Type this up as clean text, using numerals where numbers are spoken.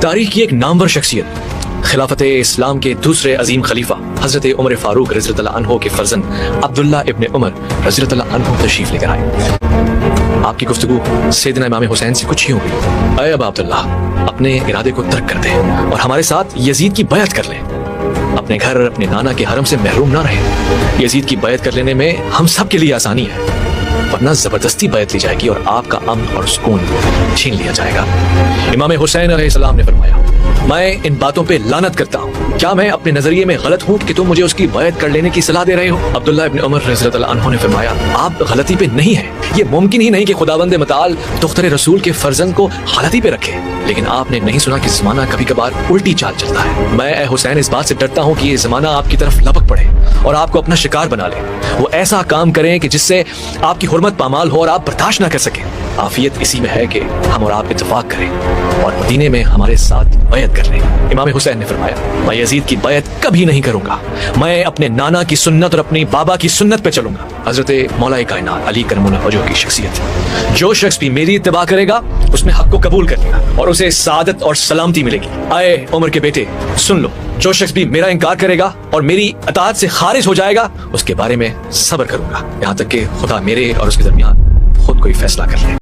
تاریخ کی ایک نامور شخصیت خلافت اسلام کے دوسرے عظیم خلیفہ حضرت عمر فاروق رضی اللہ عنہ کے فرزند عبداللہ ابن عمر رضی اللہ عنہ تشریف لے کر آئے۔ آپ کی گفتگو سیدنا امام حسین سے کچھ ہی ہو گئی۔ اے ابا عبداللہ، اپنے ارادے کو ترک کر دیں اور ہمارے ساتھ یزید کی بیعت کر لیں۔ اپنے گھر اپنے نانا کے حرم سے محروم نہ رہیں۔ یزید کی بیعت کر لینے میں ہم سب کے لیے آسانی ہے، ورنہ زبردستی بیعت لی جائے گی اور آپ کا امن اور سکون چھین لیا جائے گا۔ امام حسین علیہ السلام نے فرمایا، میں ان باتوں پہ لعنت کرتا ہوں۔ کیا میں اپنے نظریے میں غلط ہوں کہ تم مجھے اس کی بیعت کر لینے کی صلاح دے رہے ہو؟ عبداللہ ابن عمر رضی اللہ عنہ نے فرمایا، آپ غلطی پہ نہیں ہیں۔ یہ ممکن ہی نہیں کہ خداوند متعال دختر رسول کے فرزند کو غلطی پہ رکھے، لیکن آپ نے نہیں سنا کہ زمانہ کبھی کبھار الٹی چال چلتا ہے۔ میں اے حسین اس بات سے ڈرتا ہوں کہ یہ زمانہ آپ کی طرف لپک پڑے اور آپ کو اپنا شکار بنا لے۔ وہ ایسا کام کریں کہ جس سے آپ کی حرمت پامال ہو اور آپ برداشت نہ کر سکیں۔ عافیت اسی میں ہے کہ ہم اور آپ اتفاق کریں اور مدینے میں ہمارے ساتھ بیعت کر لیں۔ امام حسین نے فرمایا، میں یزید کی بیعت کبھی نہیں کروں گا۔ میں اپنے نانا کی سنت اور اپنی بابا کی سنت پہ چلوں گا۔ حضرت مولا کائنات علی کرم اللہ وجہ کی شخصیت، جو شخص بھی میری اتباع کرے گا اس نے حق کو قبول کر لیا اور اسے سعادت اور سلامتی ملے گی۔ اے عمر کے بیٹے، سن لو، جو شخص بھی میرا انکار کرے گا اور میری اطاعت سے خارج ہو جائے گا اس کے بارے میں صبر کروں گا یہاں تک کہ خدا میرے اور اس کے درمیان خود کوئی فیصلہ کر لے۔